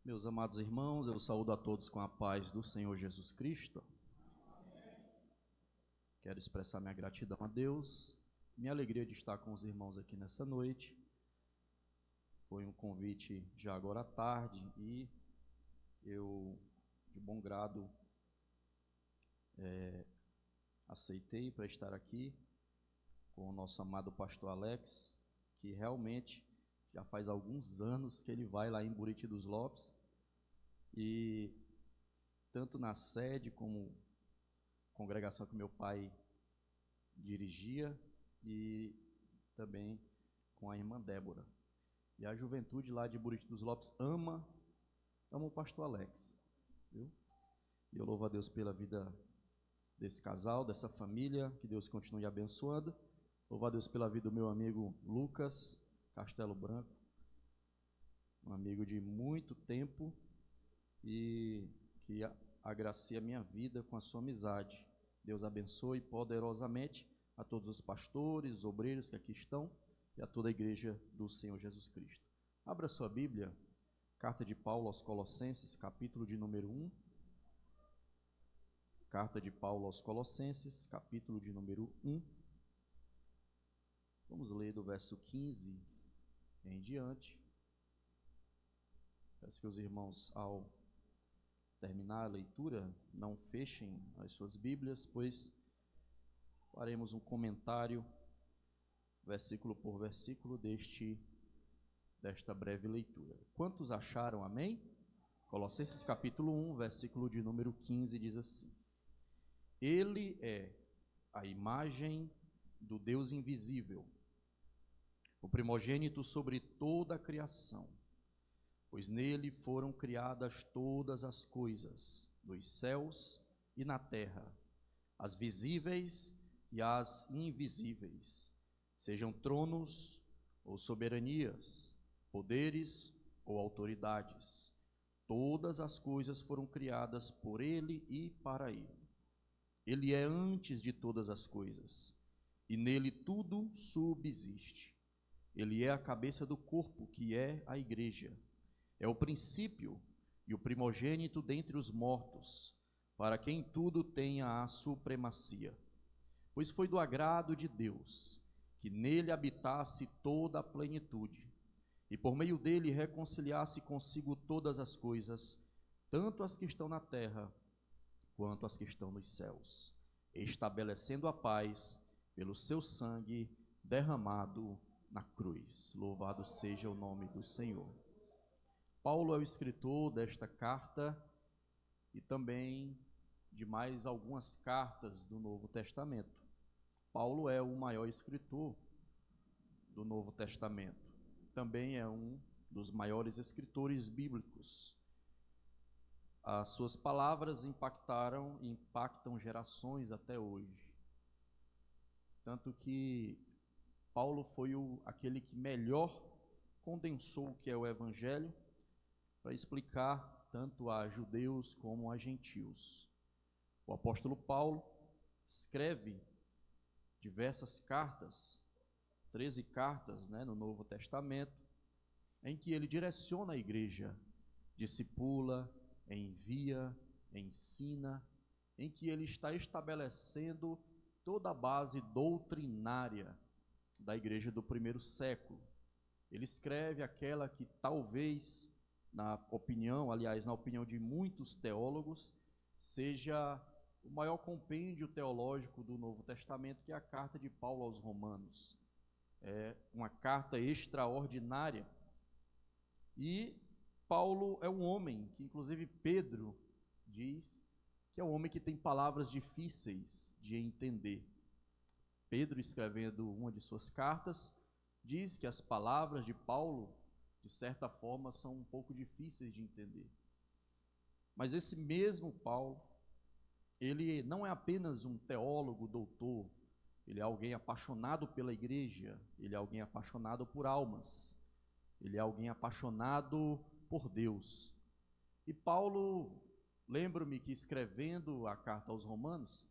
Meus amados irmãos, eu saúdo a todos com a paz do Senhor Jesus Cristo. Quero expressar minha gratidão a Deus, minha alegria de estar com os irmãos aqui nessa noite. Foi um convite já agora à tarde e eu, de bom grado, aceitei para estar aqui com o nosso amado pastor Alex, que realmente já faz alguns anos que ele vai lá em Buriti dos Lopes, e tanto na sede como congregação que meu pai dirigia, e também com a irmã Débora. E a juventude lá de Buriti dos Lopes ama o pastor Alex, viu? E eu louvo a Deus pela vida desse casal, dessa família, que Deus continue abençoando. Louvo a Deus pela vida do meu amigo Lucas Castelo Branco, um amigo de muito tempo e que agracia a minha vida com a sua amizade. Deus abençoe poderosamente a todos os pastores, obreiros que aqui estão e a toda a igreja do Senhor Jesus Cristo. Abra sua Bíblia, carta de Paulo aos Colossenses, capítulo de número 1. Carta de Paulo aos Colossenses, capítulo de número 1. Vamos ler do verso 15 em diante. Peço que os irmãos, ao terminar a leitura, não fechem as suas Bíblias, pois faremos um comentário, versículo por versículo, desta breve leitura. Quantos acharam, amém? Colossenses capítulo 1, versículo de número 15, diz assim: Ele é a imagem do Deus invisível, o primogênito sobre toda a criação, pois nele foram criadas todas as coisas, nos céus e na terra, as visíveis e as invisíveis, sejam tronos ou soberanias, poderes ou autoridades. Todas as coisas foram criadas por ele e para ele. Ele é antes de todas as coisas, e nele tudo subsiste. Ele é a cabeça do corpo, que é a igreja. É o princípio e o primogênito dentre os mortos, para quem tudo tenha a supremacia. Pois foi do agrado de Deus que nele habitasse toda a plenitude, e por meio dele reconciliasse consigo todas as coisas, tanto as que estão na terra quanto as que estão nos céus, estabelecendo a paz pelo seu sangue derramado na cruz. Louvado seja o nome do Senhor. Paulo é o escritor desta carta e também de mais algumas cartas do Novo Testamento. Paulo é o maior escritor do Novo Testamento. Também é um dos maiores escritores bíblicos. As suas palavras impactaram e impactam gerações até hoje. Tanto que Paulo foi aquele que melhor condensou o que é o Evangelho para explicar tanto a judeus como a gentios. O apóstolo Paulo escreve diversas cartas, 13 cartas, no Novo Testamento, em que ele direciona a igreja, discipula, envia, ensina, em que ele está estabelecendo toda a base doutrinária da igreja do primeiro século. Ele escreve aquela que talvez, na opinião de muitos teólogos, seja o maior compêndio teológico do Novo Testamento, que é a carta de Paulo aos Romanos. É uma carta extraordinária. E Paulo é um homem que, inclusive, Pedro diz que é um homem que tem palavras difíceis de entender. Pedro, escrevendo uma de suas cartas, diz que as palavras de Paulo, de certa forma, são um pouco difíceis de entender. Mas esse mesmo Paulo, ele não é apenas um teólogo, doutor, ele é alguém apaixonado pela igreja, ele é alguém apaixonado por almas, ele é alguém apaixonado por Deus. E Paulo, lembro-me que escrevendo a carta aos Romanos,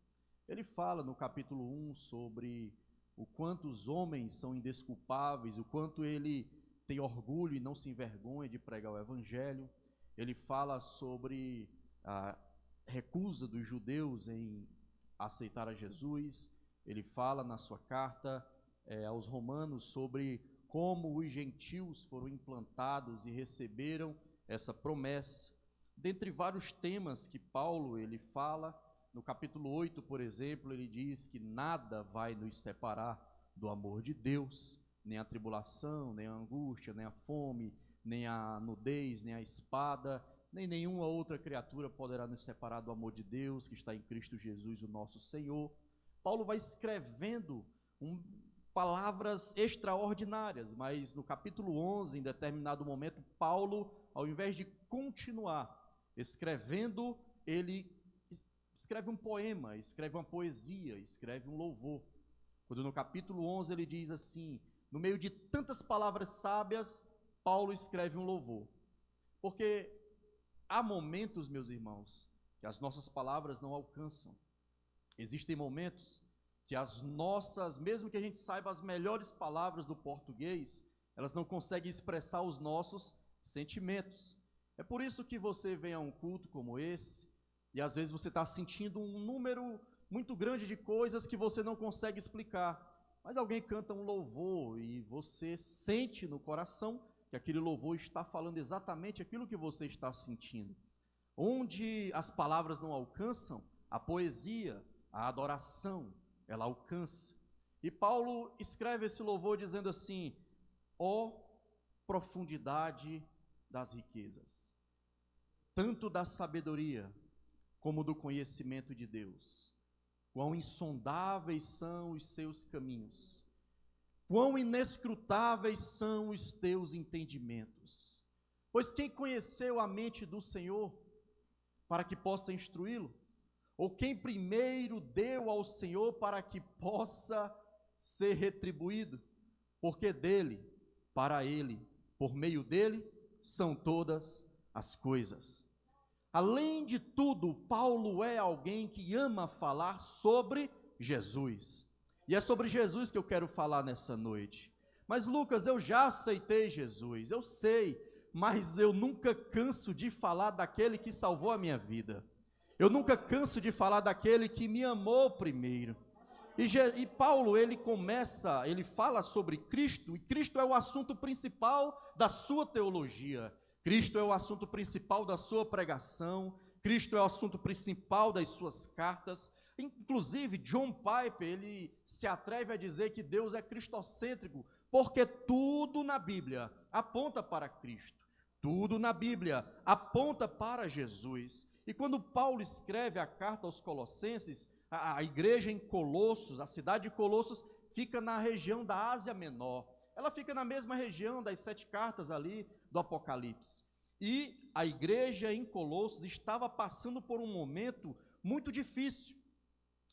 ele fala no capítulo 1 sobre o quanto os homens são indesculpáveis, o quanto ele tem orgulho e não se envergonha de pregar o Evangelho. ele fala sobre a recusa dos judeus em aceitar a Jesus. Ele fala na sua carta aos Romanos sobre como os gentios foram implantados e receberam essa promessa. Dentre vários temas que Paulo ele fala, no capítulo 8, por exemplo, ele diz que nada vai nos separar do amor de Deus, nem a tribulação, nem a angústia, nem a fome, nem a nudez, nem a espada, nem nenhuma outra criatura poderá nos separar do amor de Deus que está em Cristo Jesus, o nosso Senhor. Paulo vai escrevendo palavras extraordinárias, mas no capítulo 11, em determinado momento, Paulo, ao invés de continuar escrevendo, ele escreve um poema, escreve uma poesia, escreve um louvor. Quando no capítulo 11 ele diz assim, no meio de tantas palavras sábias, Paulo escreve um louvor. Porque há momentos, meus irmãos, que as nossas palavras não alcançam. Existem momentos que as nossas, mesmo que a gente saiba as melhores palavras do português, elas não conseguem expressar os nossos sentimentos. É por isso que você vem a um culto como esse, e às vezes você está sentindo um número muito grande de coisas que você não consegue explicar. Mas alguém canta um louvor e você sente no coração que aquele louvor está falando exatamente aquilo que você está sentindo. Onde as palavras não alcançam, a poesia, a adoração, ela alcança. E Paulo escreve esse louvor dizendo assim: ó profundidade das riquezas, tanto da sabedoria como do conhecimento de Deus. Quão insondáveis são os seus caminhos, quão inescrutáveis são os teus entendimentos. Pois quem conheceu a mente do Senhor para que possa instruí-lo? Ou quem primeiro deu ao Senhor para que possa ser retribuído? Porque dele, para ele, por meio dele, são todas as coisas. Além de tudo, Paulo é alguém que ama falar sobre Jesus. E é sobre Jesus que eu quero falar nessa noite. Mas Lucas, eu já aceitei Jesus, eu sei, mas eu nunca canso de falar daquele que salvou a minha vida. Eu nunca canso de falar daquele que me amou primeiro. E Paulo, ele fala sobre Cristo, e Cristo é o assunto principal da sua teologia. Cristo é o assunto principal da sua pregação, Cristo é o assunto principal das suas cartas. Inclusive, John Piper, ele se atreve a dizer que Deus é cristocêntrico, porque tudo na Bíblia aponta para Cristo, tudo na Bíblia aponta para Jesus. E quando Paulo escreve a carta aos Colossenses, a igreja em Colossos, a cidade de Colossos, fica na região da Ásia Menor. Ela fica na mesma região das 7 cartas ali do Apocalipse. E a igreja em Colossos estava passando por um momento muito difícil.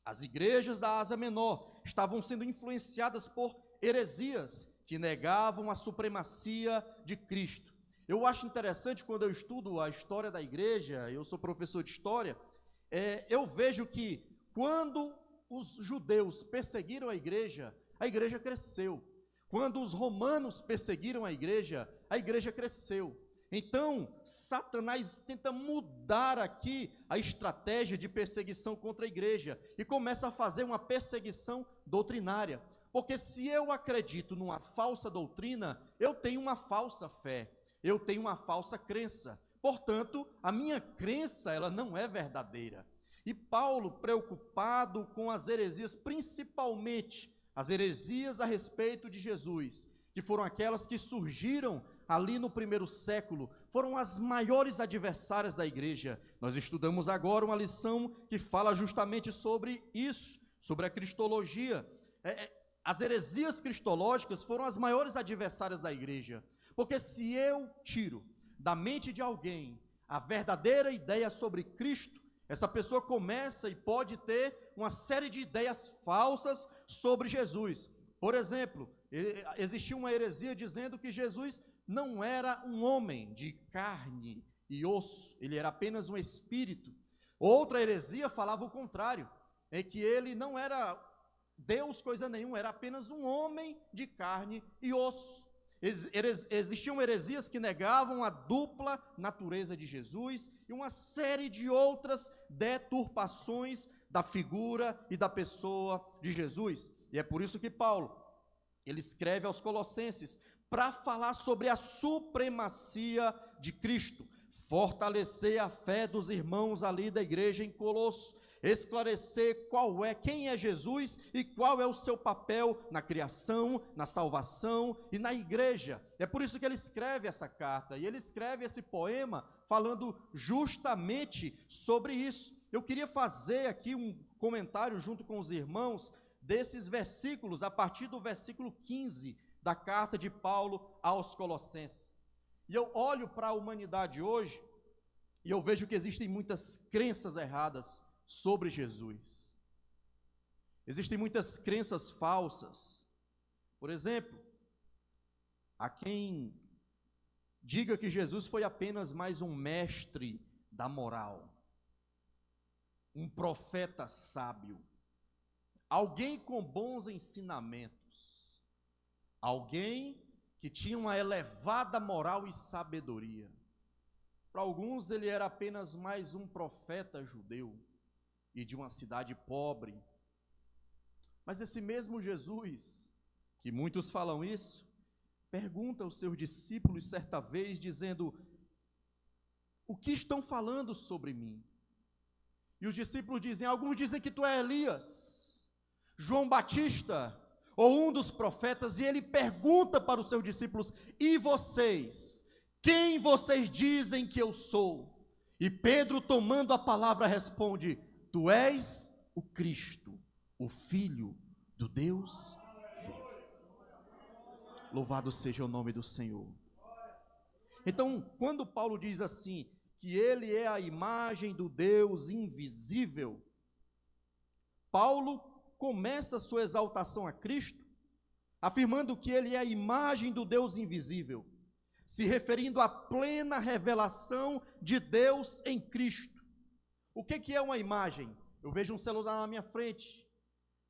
As igrejas da Ásia Menor estavam sendo influenciadas por heresias que negavam a supremacia de Cristo. Eu acho interessante quando eu estudo a história da igreja, eu sou professor de história, eu vejo que quando os judeus perseguiram a igreja cresceu. Quando os romanos perseguiram a igreja cresceu. Então, Satanás tenta mudar aqui a estratégia de perseguição contra a igreja e começa a fazer uma perseguição doutrinária. Porque se eu acredito numa falsa doutrina, eu tenho uma falsa fé, eu tenho uma falsa crença. Portanto, a minha crença, ela não é verdadeira. E Paulo, preocupado com as heresias, principalmente as heresias a respeito de Jesus, que foram aquelas que surgiram ali no primeiro século, foram as maiores adversárias da igreja. Nós estudamos agora uma lição que fala justamente sobre isso, sobre a cristologia. As heresias cristológicas foram as maiores adversárias da igreja, porque se eu tiro da mente de alguém a verdadeira ideia sobre Cristo, essa pessoa começa e pode ter uma série de ideias falsas sobre Jesus. Por exemplo, existia uma heresia dizendo que Jesus não era um homem de carne e osso, ele era apenas um espírito. Outra heresia falava o contrário, é que ele não era Deus coisa nenhuma, era apenas um homem de carne e osso. Existiam heresias que negavam a dupla natureza de Jesus e uma série de outras deturpações da figura e da pessoa de Jesus. E é por isso que Paulo, ele escreve aos Colossenses para falar sobre a supremacia de Cristo, fortalecer a fé dos irmãos ali da igreja em Colosso, esclarecer quem é Jesus e qual é o seu papel na criação, na salvação e na igreja. É por isso que ele escreve essa carta, e ele escreve esse poema falando justamente sobre isso. Eu queria fazer aqui um comentário junto com os irmãos desses versículos, a partir do versículo 15 da carta de Paulo aos Colossenses. E eu olho para a humanidade hoje e eu vejo que existem muitas crenças erradas sobre Jesus. Existem muitas crenças falsas. Por exemplo, há quem diga que Jesus foi apenas mais um mestre da moral, um profeta sábio, alguém com bons ensinamentos, alguém que tinha uma elevada moral e sabedoria. Para alguns ele era apenas mais um profeta judeu e de uma cidade pobre. Mas esse mesmo Jesus, que muitos falam isso, pergunta aos seus discípulos certa vez, dizendo: o que estão falando sobre mim? E os discípulos dizem: alguns dizem que tu é Elias, João Batista, ou um dos profetas. E ele pergunta para os seus discípulos: e vocês? Quem vocês dizem que eu sou? E Pedro, tomando a palavra, responde: tu és o Cristo, o Filho do Deus vivo. Louvado seja o nome do Senhor. Então, quando Paulo diz assim, que ele é a imagem do Deus invisível, Paulo começa a sua exaltação a Cristo, afirmando que ele é a imagem do Deus invisível, se referindo à plena revelação de Deus em Cristo. O que é uma imagem? Eu vejo um celular na minha frente,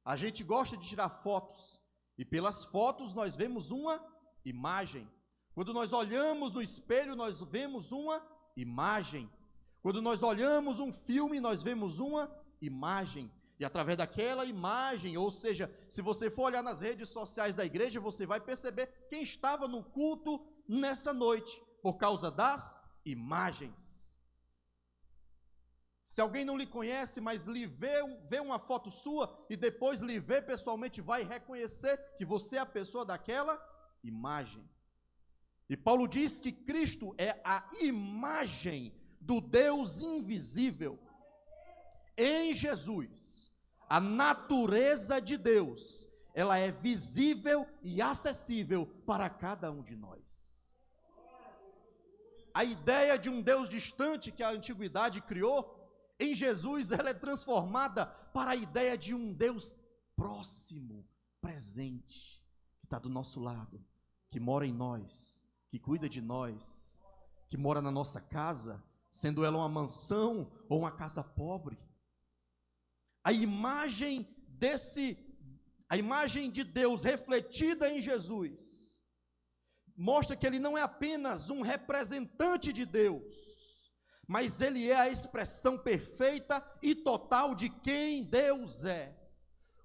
a gente gosta de tirar fotos, e pelas fotos nós vemos uma imagem. Quando nós olhamos no espelho, nós vemos uma imagem. Quando nós olhamos um filme, nós vemos uma imagem. E através daquela imagem, ou seja, se você for olhar nas redes sociais da igreja, você vai perceber quem estava no culto nessa noite, por causa das imagens. Se alguém não lhe conhece, mas lhe vê uma foto sua e depois lhe vê pessoalmente, vai reconhecer que você é a pessoa daquela imagem. E Paulo diz que Cristo é a imagem do Deus invisível. Em Jesus, a natureza de Deus, ela é visível e acessível para cada um de nós. A ideia de um Deus distante que a antiguidade criou, em Jesus ela é transformada para a ideia de um Deus próximo, presente, que está do nosso lado, que mora em nós, que cuida de nós, que mora na nossa casa, sendo ela uma mansão ou uma casa pobre. A imagem de Deus refletida em Jesus mostra que ele não é apenas um representante de Deus, mas ele é a expressão perfeita e total de quem Deus é.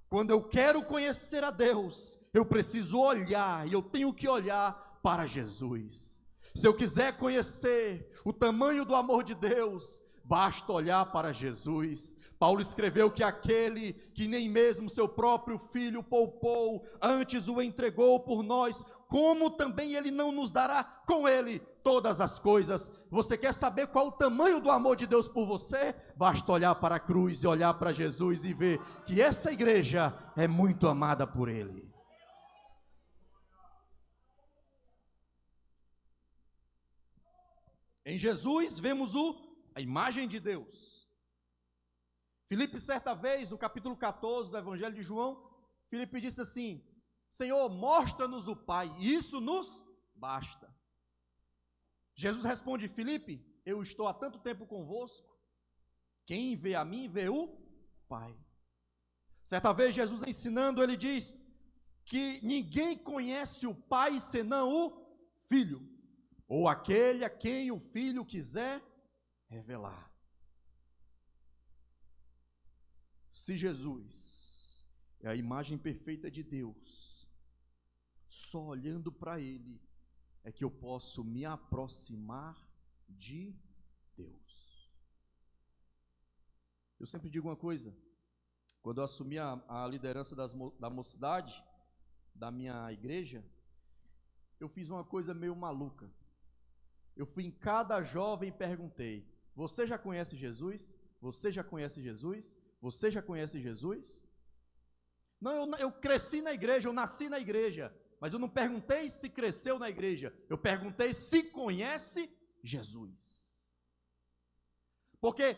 Quando eu quero conhecer a Deus, eu preciso olhar, e eu tenho que olhar para Jesus. Se eu quiser conhecer o tamanho do amor de Deus, basta olhar para Jesus. Paulo escreveu que aquele que nem mesmo seu próprio filho poupou, antes o entregou por nós, como também ele não nos dará com ele todas as coisas. Você quer saber qual o tamanho do amor de Deus por você? Basta olhar para a cruz e olhar para Jesus e ver que essa igreja é muito amada por ele. Em Jesus vemos a imagem de Deus. Filipe, certa vez, no capítulo 14 do Evangelho de João, Filipe disse assim: Senhor, mostra-nos o Pai, e isso nos basta. Jesus responde: Filipe, eu estou há tanto tempo convosco, quem vê a mim, vê o Pai. Certa vez, Jesus ensinando, ele diz que ninguém conhece o Pai senão o Filho, ou aquele a quem o Filho quiser revelar. Se Jesus é a imagem perfeita de Deus, só olhando para Ele é que eu posso me aproximar de Deus. Eu sempre digo uma coisa: quando eu assumi a liderança da mocidade, da minha igreja, eu fiz uma coisa meio maluca. Eu fui em cada jovem e perguntei: você já conhece Jesus? Você já conhece Jesus? Você já conhece Jesus? Não, eu cresci na igreja, eu nasci na igreja, mas eu não perguntei se cresceu na igreja, eu perguntei se conhece Jesus. Porque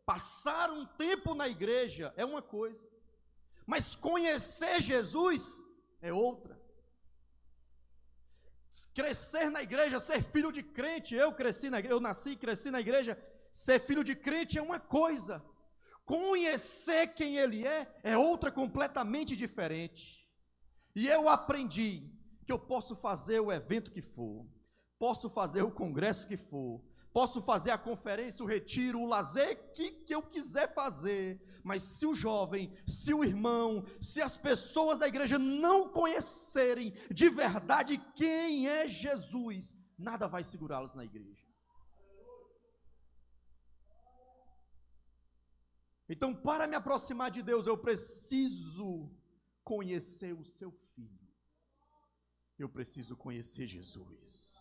passar um tempo na igreja é uma coisa, mas conhecer Jesus é outra. Crescer na igreja, ser filho de crente, eu nasci e cresci na igreja, ser filho de crente é uma coisa, conhecer quem Ele é outra completamente diferente. E eu aprendi que eu posso fazer o evento que for, posso fazer o congresso que for, posso fazer a conferência, o retiro, o lazer que eu quiser fazer, mas se o jovem, se o irmão, se as pessoas da igreja não conhecerem de verdade quem é Jesus, nada vai segurá-los na igreja. Então, para me aproximar de Deus, eu preciso conhecer o seu Filho. Eu preciso conhecer Jesus.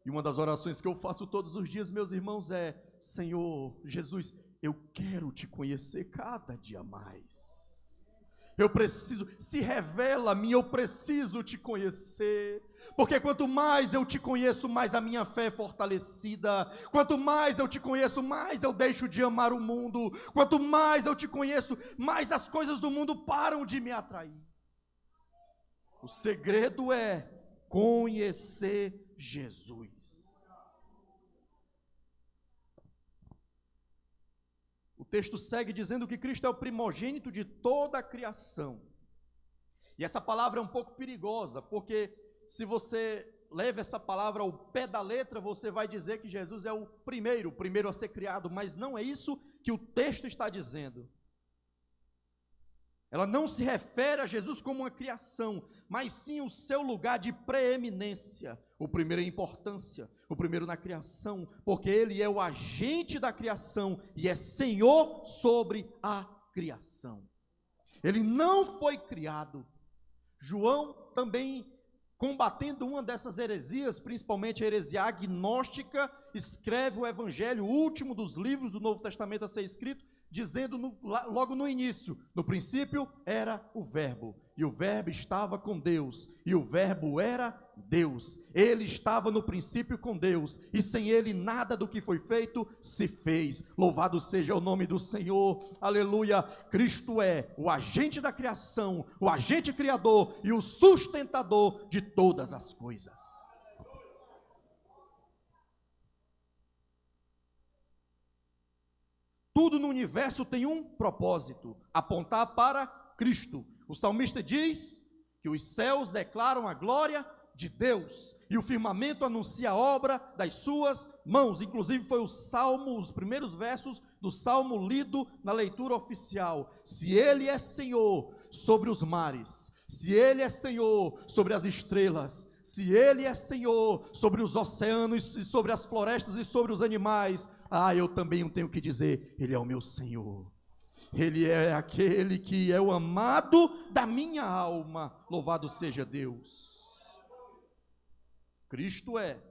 E uma das orações que eu faço todos os dias, meus irmãos, é: Senhor Jesus, eu quero te conhecer cada dia mais. Eu preciso, se revela a mim, eu preciso te conhecer. Porque quanto mais eu te conheço, mais a minha fé é fortalecida. Quanto mais eu te conheço, mais eu deixo de amar o mundo. Quanto mais eu te conheço, mais as coisas do mundo param de me atrair. O segredo é conhecer Jesus. O texto segue dizendo que Cristo é o primogênito de toda a criação. E essa palavra é um pouco perigosa, porque se você leva essa palavra ao pé da letra, você vai dizer que Jesus é o primeiro a ser criado, mas não é isso que o texto está dizendo. Ela não se refere a Jesus como uma criação, mas sim o seu lugar de preeminência, o primeiro em importância, o primeiro na criação, porque Ele é o agente da criação e é Senhor sobre a criação. Ele não foi criado. João também, combatendo uma dessas heresias, principalmente a heresia agnóstica, escreve o Evangelho, o último dos livros do Novo Testamento a ser escrito, dizendo logo no início: no princípio era o Verbo, e o Verbo estava com Deus, e o Verbo era Deus. Ele estava no princípio com Deus, e sem Ele nada do que foi feito se fez. Louvado seja o nome do Senhor, aleluia. Cristo é o agente da criação, o agente criador e o sustentador de todas as coisas. Tudo no universo tem um propósito: apontar para Cristo. O salmista diz que os céus declaram a glória de Deus e o firmamento anuncia a obra das suas mãos. Inclusive foi os primeiros versos do salmo lido na leitura oficial. Se Ele é Senhor sobre os mares, se Ele é Senhor sobre as estrelas, se Ele é Senhor sobre os oceanos e sobre as florestas e sobre os animais, eu também tenho que dizer: Ele é o meu Senhor. Ele é aquele que é o amado da minha alma. Louvado seja Deus. Cristo é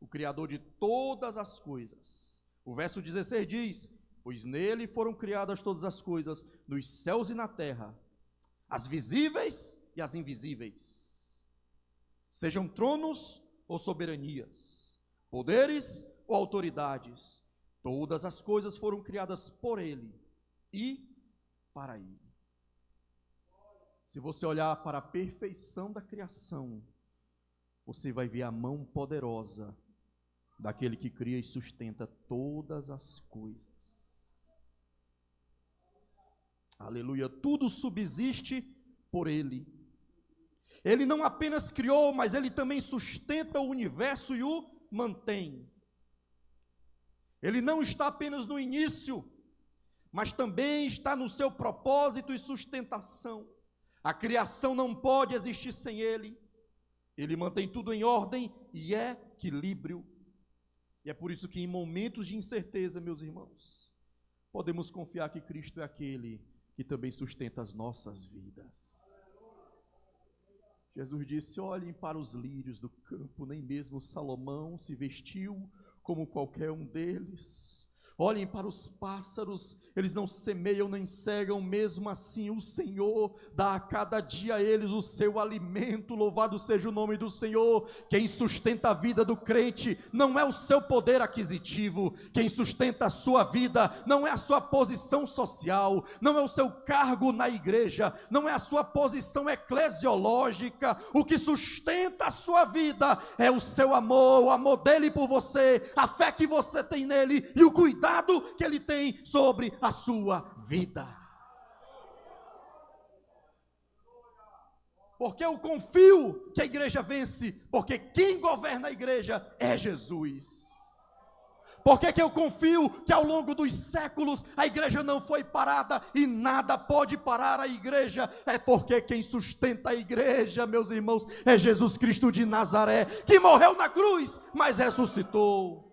o Criador de todas as coisas. O verso 16 diz: pois nele foram criadas todas as coisas, nos céus e na terra, as visíveis e as invisíveis, sejam tronos ou soberanias, poderes ou autoridades. Todas as coisas foram criadas por Ele e para Ele. Se você olhar para a perfeição da criação, você vai ver a mão poderosa daquele que cria e sustenta todas as coisas. Aleluia. Tudo subsiste por Ele. Ele não apenas criou, mas Ele também sustenta o universo e o mantém. Ele não está apenas no início, mas também está no seu propósito e sustentação. A criação não pode existir sem Ele. Ele mantém tudo em ordem e equilíbrio. E é por isso que em momentos de incerteza, meus irmãos, podemos confiar que Cristo é aquele que também sustenta as nossas vidas. Jesus disse: olhem para os lírios do campo, nem mesmo Salomão se vestiu como qualquer um deles. Olhem para os pássaros, eles não semeiam nem cegam, mesmo assim o Senhor dá a cada dia a eles o seu alimento. Louvado seja o nome do Senhor. Quem sustenta a vida do crente não é o seu poder aquisitivo, quem sustenta a sua vida não é a sua posição social, não é o seu cargo na igreja, não é a sua posição eclesiológica. O que sustenta a sua vida é o seu amor, o amor dele por você, a fé que você tem nele e o cuidado que Ele tem sobre a sua vida. Porque eu confio que a igreja vence, porque quem governa a igreja é Jesus. Por que eu confio que ao longo dos séculos a igreja não foi parada e nada pode parar a igreja? É porque quem sustenta a igreja, meus irmãos, é Jesus Cristo de Nazaré, que morreu na cruz, mas ressuscitou.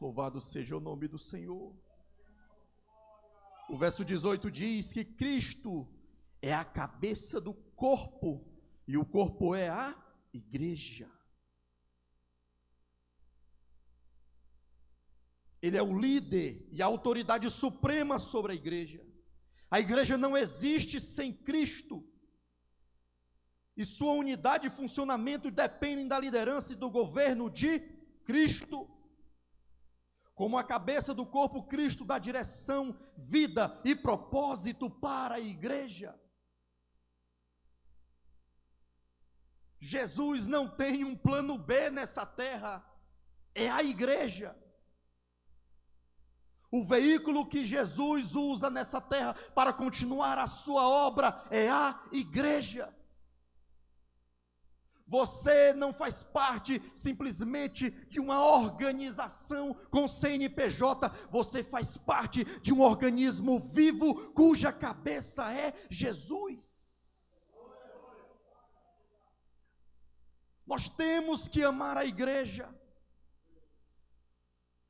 Louvado seja o nome do Senhor. O verso 18 diz que Cristo é a cabeça do corpo, e o corpo é a igreja. Ele é o líder e a autoridade suprema sobre a igreja. A igreja não existe sem Cristo, e sua unidade e funcionamento dependem da liderança e do governo de Cristo. Como a cabeça do corpo, Cristo dá direção, vida e propósito para a igreja. Jesus não tem um plano B nessa terra, é a igreja. O veículo que Jesus usa nessa terra para continuar a sua obra é a igreja. Você não faz parte simplesmente de uma organização com CNPJ, você faz parte de um organismo vivo cuja cabeça é Jesus. Nós temos que amar a igreja.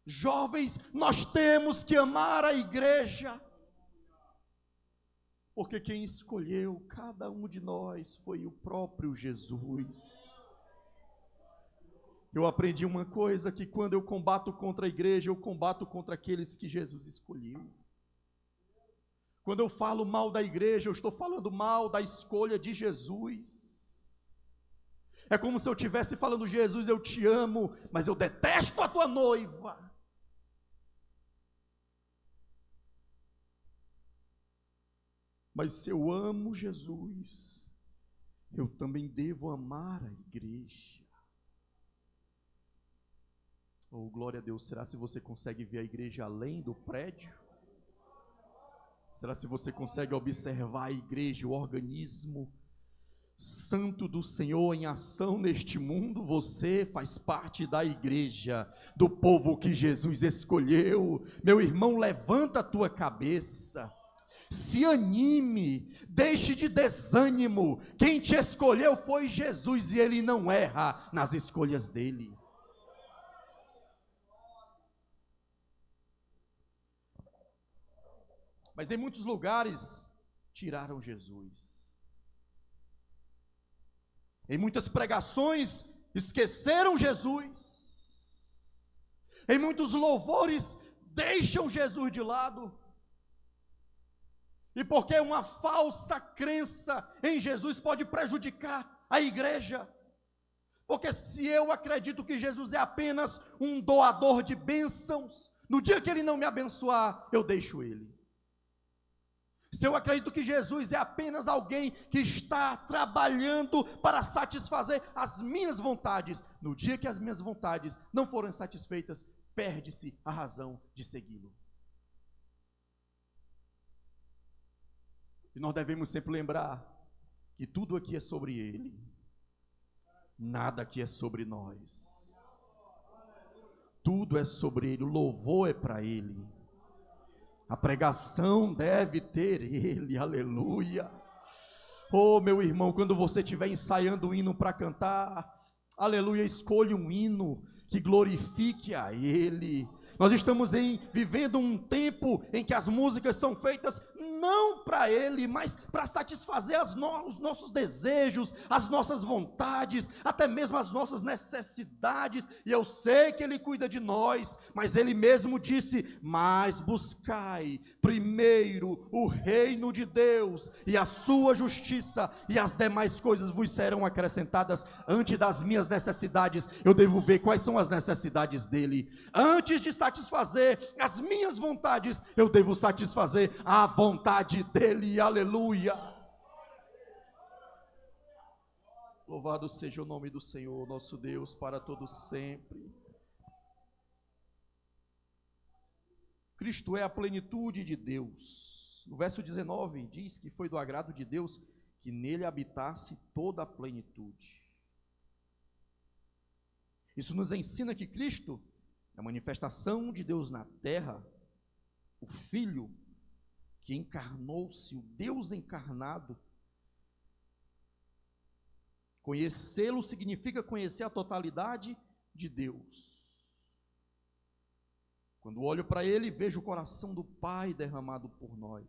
Jovens, nós temos que amar a igreja. Porque quem escolheu cada um de nós foi o próprio Jesus. Eu aprendi uma coisa, que quando eu combato contra a igreja, eu combato contra aqueles que Jesus escolheu. Quando eu falo mal da igreja, eu estou falando mal da escolha de Jesus. É como se eu estivesse falando: Jesus, eu te amo, mas eu detesto a tua noiva. Mas se eu amo Jesus, eu também devo amar a igreja. Oh, glória a Deus. Será se você consegue ver a igreja além do prédio? Será se você consegue observar a igreja, o organismo santo do Senhor em ação neste mundo? Você faz parte da igreja, do povo que Jesus escolheu. Meu irmão, levanta a tua cabeça. Se anime, deixe de desânimo. Quem te escolheu foi Jesus e Ele não erra nas escolhas dele. Mas em muitos lugares tiraram Jesus. Em muitas pregações esqueceram Jesus. Em muitos louvores deixam Jesus de lado. E porque uma falsa crença em Jesus pode prejudicar a igreja. Porque se eu acredito que Jesus é apenas um doador de bênçãos, no dia que Ele não me abençoar, eu deixo Ele. Se eu acredito que Jesus é apenas alguém que está trabalhando para satisfazer as minhas vontades, no dia que as minhas vontades não forem satisfeitas, perde-se a razão de segui-lo. E nós devemos sempre lembrar que tudo aqui é sobre Ele, nada aqui é sobre nós. Tudo é sobre Ele, o louvor é para Ele, a pregação deve ter Ele, aleluia. Oh, meu irmão, quando você estiver ensaiando um hino para cantar, aleluia, escolha um hino que glorifique a Ele. Nós estamos vivendo um tempo em que as músicas são feitas não para Ele, mas para satisfazer os nossos desejos, as nossas vontades, até mesmo as nossas necessidades. E eu sei que Ele cuida de nós, mas Ele mesmo disse: mas buscai primeiro o reino de Deus e a sua justiça, e as demais coisas vos serão acrescentadas. Antes das minhas necessidades, eu devo ver quais são as necessidades dEle. Antes de satisfazer as minhas vontades, eu devo satisfazer a vontade dEle, aleluia. Louvado seja o nome do Senhor, nosso Deus, para todo sempre. Cristo é a plenitude de Deus. No verso 19 diz que foi do agrado de Deus que nele habitasse toda a plenitude. Isso nos ensina que Cristo é a manifestação de Deus na terra, o Filho que encarnou-se, o Deus encarnado. Conhecê-lo significa conhecer a totalidade de Deus. Quando olho para Ele, vejo o coração do Pai derramado por nós.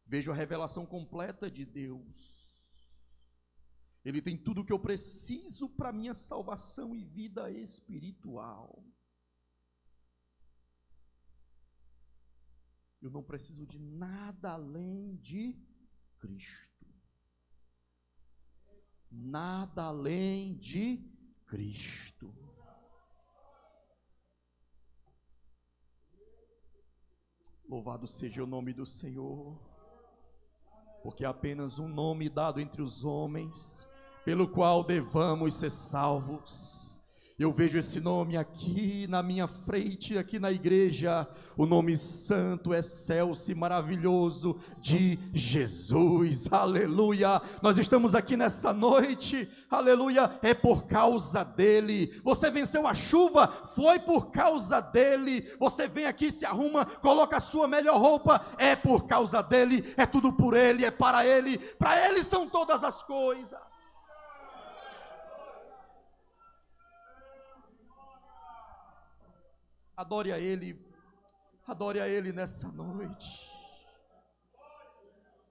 Vejo a revelação completa de Deus. Ele tem tudo o que eu preciso para minha salvação e vida espiritual. Eu não preciso de nada além de Cristo. Nada além de Cristo. Louvado seja o nome do Senhor, porque há apenas um nome dado entre os homens, pelo qual devamos ser salvos. Eu vejo esse nome aqui na minha frente, aqui na igreja, o nome santo, excelso e maravilhoso de Jesus, aleluia. Nós estamos aqui nessa noite, aleluia, é por causa dele. Você venceu a chuva, foi por causa dele. Você vem aqui, se arruma, coloca a sua melhor roupa, é por causa dele, é tudo por ele, é para ele são todas as coisas. Adore a Ele nessa noite.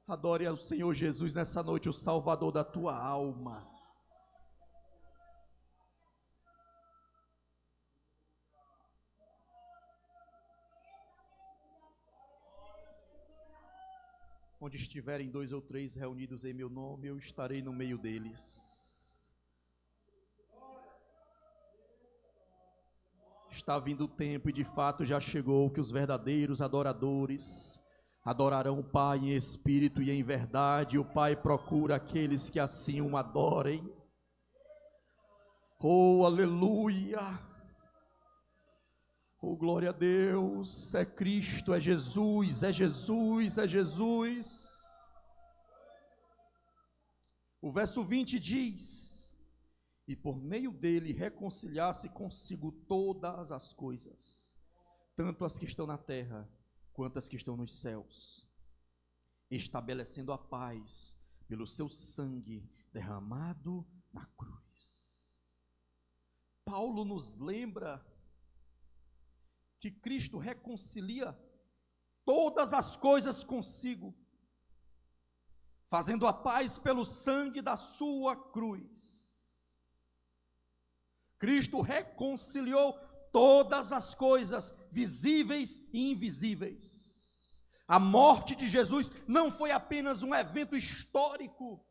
Adore ao Senhor Jesus nessa noite, o Salvador da tua alma. Onde estiverem 2 ou 3 reunidos em meu nome, eu estarei no meio deles. Está vindo o tempo, e de fato já chegou, que os verdadeiros adoradores adorarão o Pai em espírito e em verdade. O Pai procura aqueles que assim o adorem. Oh, aleluia! Oh, glória a Deus! É Cristo, é Jesus, é Jesus, é Jesus. O verso 20 diz: e por meio dele reconciliasse consigo todas as coisas, tanto as que estão na terra, quanto as que estão nos céus, estabelecendo a paz pelo seu sangue derramado na cruz. Paulo nos lembra que Cristo reconcilia todas as coisas consigo, fazendo a paz pelo sangue da sua cruz. Cristo reconciliou todas as coisas, visíveis e invisíveis. A morte de Jesus não foi apenas um evento histórico.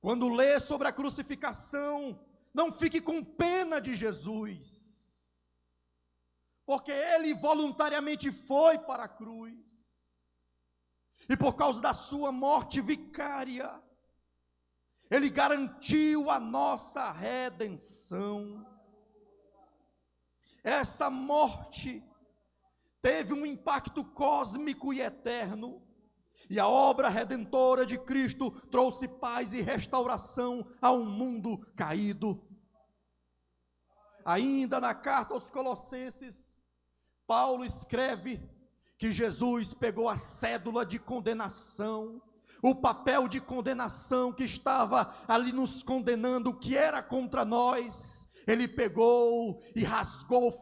Quando lê sobre a crucificação, não fique com pena de Jesus, porque Ele voluntariamente foi para a cruz, e por causa da sua morte vicária, Ele garantiu a nossa redenção. Essa morte teve um impacto cósmico e eterno, e a obra redentora de Cristo trouxe paz e restauração a um mundo caído. Ainda na carta aos Colossenses, Paulo escreve que Jesus pegou a cédula de condenação, o papel de condenação que estava ali nos condenando, que era contra nós, ele pegou e rasgou,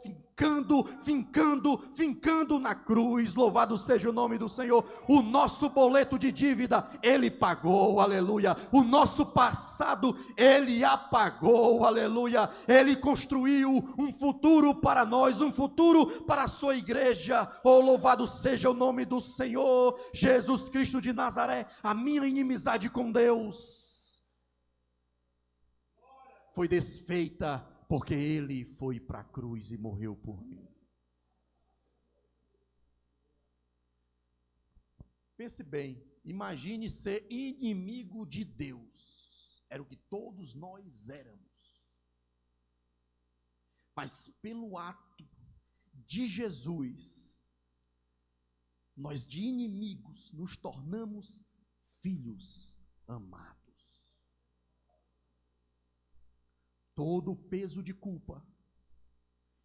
fincando na cruz. Louvado seja o nome do Senhor. O nosso boleto de dívida, ele pagou, aleluia. O nosso passado, ele apagou, aleluia. Ele construiu um futuro para nós, um futuro para a sua igreja. Oh, louvado seja o nome do Senhor Jesus Cristo de Nazaré. A minha inimizade com Deus foi desfeita, porque ele foi para a cruz e morreu por mim. Pense bem, imagine ser inimigo de Deus. Era o que todos nós éramos. Mas pelo ato de Jesus, nós de inimigos nos tornamos filhos amados. Todo o peso de culpa,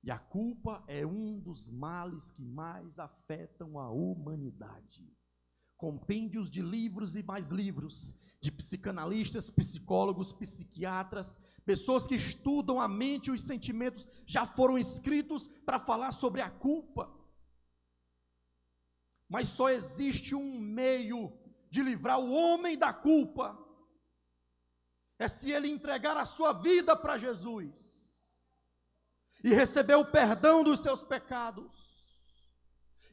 e a culpa é um dos males que mais afetam a humanidade. Compêndios de livros e mais livros, de psicanalistas, psicólogos, psiquiatras, pessoas que estudam a mente e os sentimentos, já foram escritos para falar sobre a culpa. Mas só existe um meio de livrar o homem da culpa, é se ele entregar a sua vida para Jesus, e receber o perdão dos seus pecados,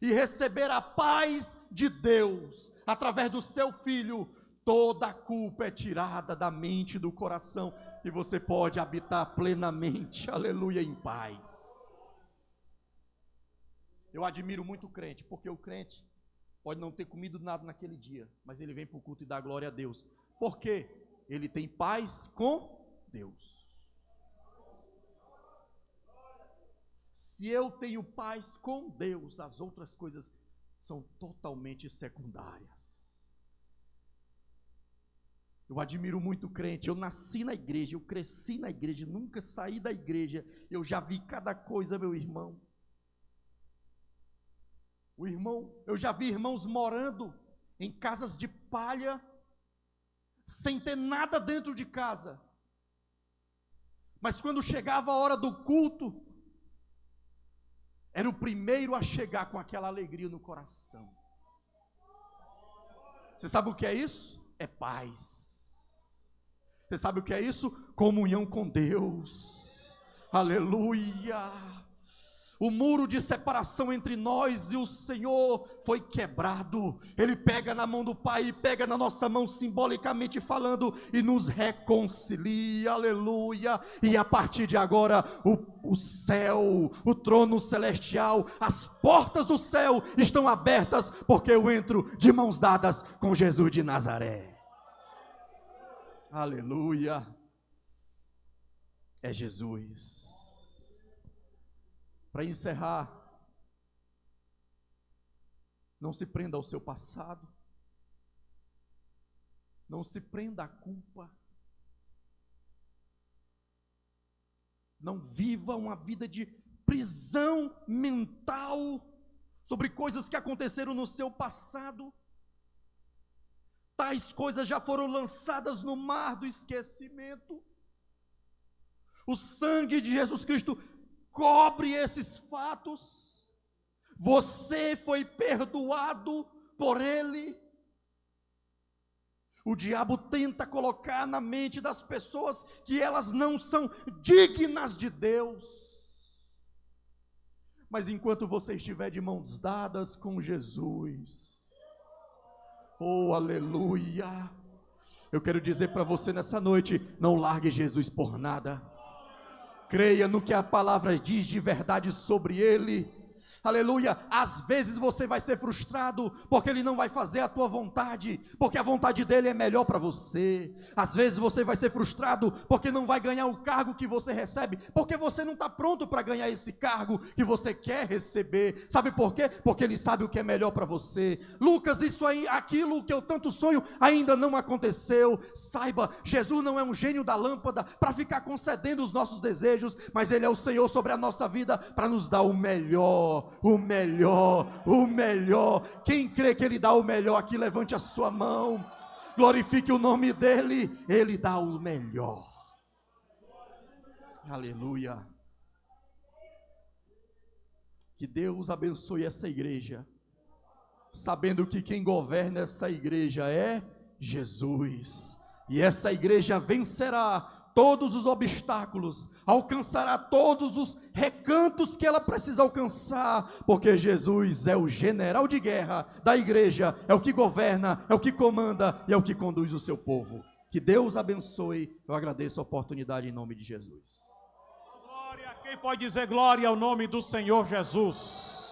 e receber a paz de Deus, através do seu Filho. Toda a culpa é tirada da mente e do coração, e você pode habitar plenamente, aleluia, em paz. Eu admiro muito o crente, porque o crente pode não ter comido nada naquele dia, mas ele vem para o culto e dá glória a Deus. Por quê? Ele tem paz com Deus. Se eu tenho paz com Deus, as outras coisas são totalmente secundárias. Eu admiro muito o crente. Eu nasci na igreja, eu cresci na igreja, nunca saí da igreja. Eu já vi cada coisa, meu irmão. Eu já vi irmãos morando em casas de palha, sem ter nada dentro de casa, mas quando chegava a hora do culto, era o primeiro a chegar com aquela alegria no coração. Você sabe o que é isso? É paz. Você sabe o que é isso? Comunhão com Deus. Aleluia. O muro de separação entre nós e o Senhor foi quebrado. Ele pega na mão do Pai, pega na nossa mão, simbolicamente falando, e nos reconcilia, aleluia. E a partir de agora, o céu, o trono celestial, as portas do céu estão abertas, porque eu entro de mãos dadas com Jesus de Nazaré. Aleluia. É Jesus. Para encerrar, não se prenda ao seu passado, não se prenda à culpa, não viva uma vida de prisão mental sobre coisas que aconteceram no seu passado. Tais coisas já foram lançadas no mar do esquecimento. O sangue de Jesus Cristo cobre esses fatos. Você foi perdoado por Ele. O diabo tenta colocar na mente das pessoas que elas não são dignas de Deus. Mas enquanto você estiver de mãos dadas com Jesus, oh aleluia, eu quero dizer para você nessa noite, não largue Jesus por nada. Creia no que a palavra diz de verdade sobre Ele. Aleluia. Às vezes você vai ser frustrado porque Ele não vai fazer a tua vontade, porque a vontade dEle é melhor para você. Às vezes você vai ser frustrado porque não vai ganhar o cargo que você recebe, porque você não está pronto para ganhar esse cargo que você quer receber. Sabe por quê? Porque Ele sabe o que é melhor para você. Lucas, isso aí, aquilo que eu tanto sonho ainda não aconteceu. Saiba, Jesus não é um gênio da lâmpada para ficar concedendo os nossos desejos, mas Ele é o Senhor sobre a nossa vida para nos dar o melhor, o melhor, o melhor. Quem crê que Ele dá o melhor aqui, levante a sua mão, glorifique o nome dEle. Ele dá o melhor. Aleluia. Que Deus abençoe essa igreja, sabendo que quem governa essa igreja é Jesus, e essa igreja vencerá todos os obstáculos, alcançará todos os recantos que ela precisa alcançar, porque Jesus é o general de guerra da igreja, é o que governa, é o que comanda e é o que conduz o seu povo. Que Deus abençoe. Eu agradeço a oportunidade em nome de Jesus. Glória, quem pode dizer glória ao nome do Senhor Jesus?